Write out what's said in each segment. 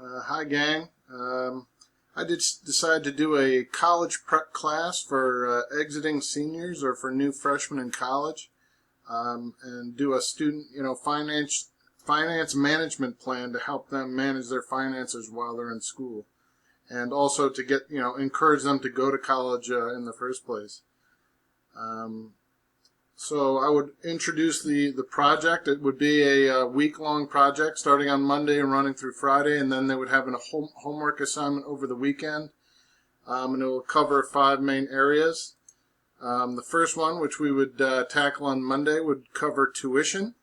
Hi, gang. I did decide to do a college prep class for exiting seniors or for new freshmen in college, and do a student, finance management plan to help them manage their finances while they're in school, and also to get, encourage them to go to college in the first place. So I would introduce the project. It would be a week-long project starting on Monday and running through Friday, and then they would have a homework assignment over the weekend, and it will cover 5 main areas. The first one, which we would tackle on Monday, would cover tuition.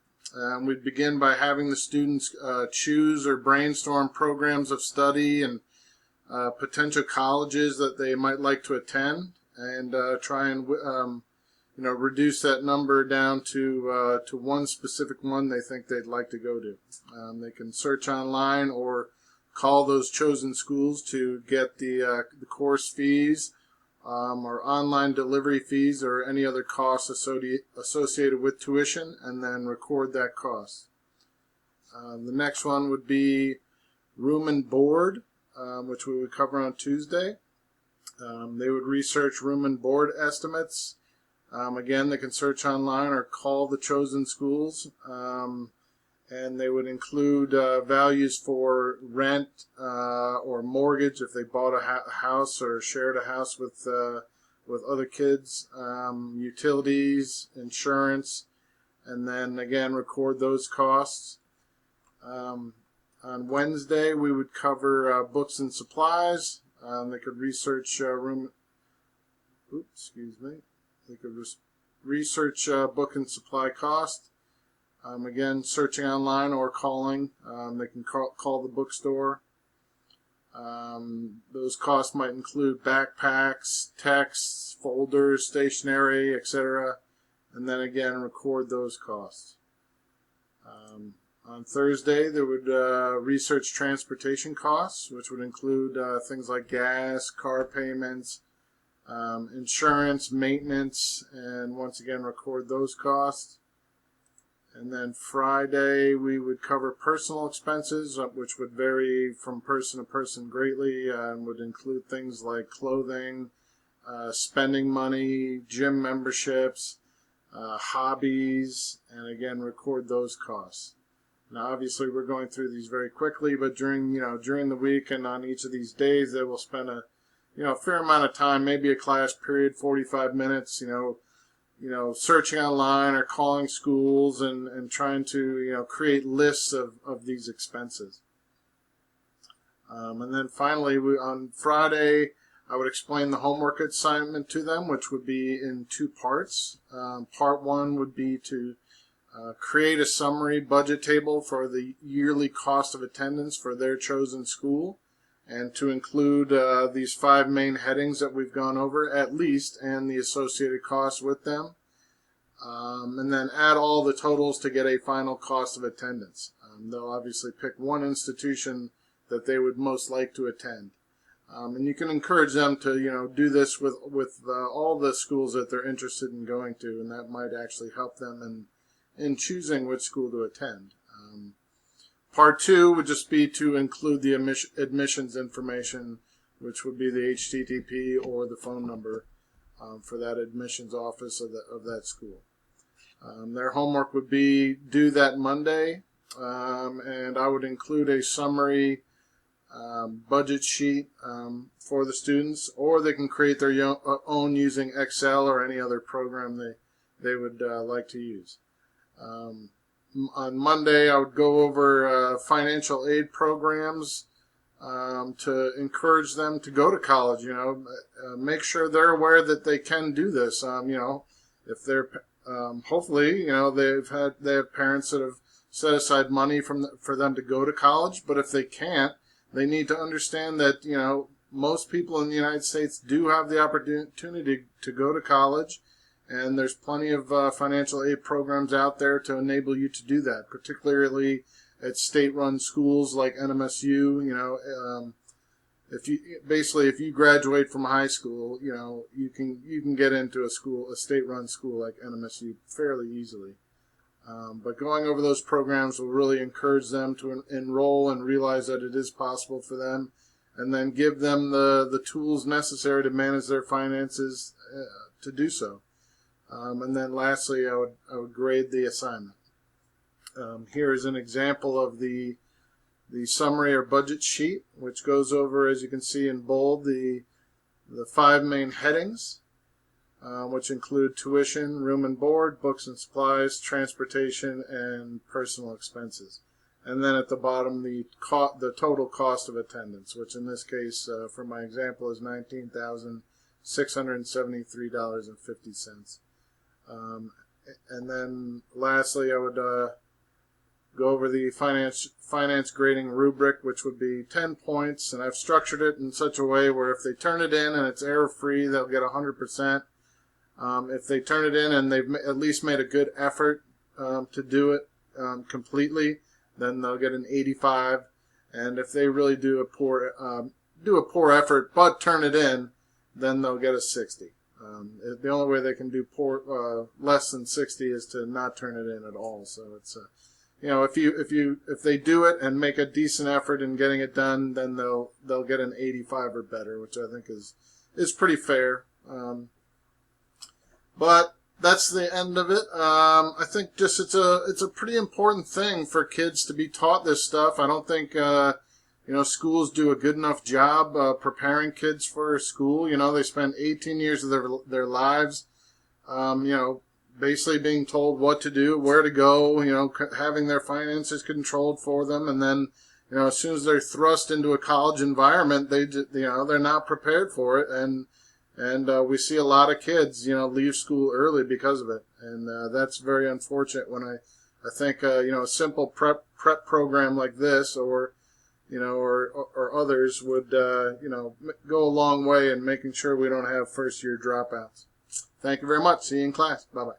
We'd begin by having the students choose or brainstorm programs of study and potential colleges that they might like to attend, and try and reduce that number down to one specific one they think they'd like to go to. They can search online or call those chosen schools to get the course fees, or online delivery fees, or any other costs associated with tuition, and then record that cost. The next one would be room and board, which we would cover on Tuesday. They would research room and board estimates. Again, they can search online or call the chosen schools, and they would include values for rent or mortgage if they bought a house or shared a house with other kids, utilities, insurance, and then again record those costs. On Wednesday, we would cover books and supplies. They could research They could research book and supply cost. Again, searching online or calling. They can call the bookstore. Those costs might include backpacks, texts, folders, stationery, etc. And then again, record those costs. On Thursday, they would research transportation costs, which would include things like gas, car payments, insurance, maintenance, and once again record those costs. And then Friday we would cover personal expenses, which would vary from person to person greatly, and would include things like clothing, spending money, gym memberships, hobbies, and again record those costs. Now obviously we're going through these very quickly, but during the week and on each of these days they will spend a fair amount of time, maybe a class period, 45 minutes, searching online or calling schools and trying to, create lists of these expenses. And then finally, on Friday, I would explain the homework assignment to them, which would be in 2 parts. Part 1 would be to create a summary budget table for the yearly cost of attendance for their chosen school, and to include these 5 main headings that we've gone over at least, and the associated costs with them, and then add all the totals to get a final cost of attendance. They'll obviously pick one institution that they would most like to attend, and you can encourage them to do this with all the schools that they're interested in going to, and that might actually help them in choosing which school to attend. Part 2 would just be to include the admissions information, which would be the HTTP or the phone number for that admissions office of that school. Their homework would be due that Monday, and I would include a summary budget sheet for the students, or they can create their own using Excel or any other program they would like to use. On Monday, I would go over financial aid programs to encourage them to go to college. Make sure they're aware that they can do this. If they're hopefully, they have parents that have set aside money for them to go to college. But if they can't, they need to understand that most people in the United States do have the opportunity to go to college. And there's plenty of financial aid programs out there to enable you to do that, particularly at state-run schools like NMSU. If you graduate from high school, you can get into a state-run school like NMSU fairly easily. But going over those programs will really encourage them to enroll and realize that it is possible for them, and then give them the tools necessary to manage their finances to do so. And then lastly, I would grade the assignment. Here is an example of the summary or budget sheet, which goes over, as you can see in bold, the 5 main headings, which include tuition, room and board, books and supplies, transportation, and personal expenses. And then at the bottom, the total cost of attendance, which in this case, for my example, is $19,673.50. And then lastly, I would go over the finance grading rubric, which would be 10 points, and I've structured it in such a way where if they turn it in and it's error-free, they'll get 100%. If they turn it in and they've at least made a good effort to do it completely, then they'll get an 85. And if they really do a poor effort but turn it in, then they'll get a 60. The only way they can do less than 60 is to not turn it in at all. So it's if they do it and make a decent effort in getting it done, then they'll get an 85 or better, which I think is pretty fair. But that's the end of it. I think just it's a pretty important thing for kids to be taught this stuff. I don't think schools do a good enough job preparing kids for school. They spend 18 years of their lives, basically being told what to do, where to go, having their finances controlled for them, and then, as soon as they're thrust into a college environment, they're not prepared for it, and we see a lot of kids, leave school early because of it, and that's very unfortunate. When I think, a simple prep program like this, or others would, go a long way in making sure we don't have first-year dropouts. Thank you very much. See you in class. Bye-bye.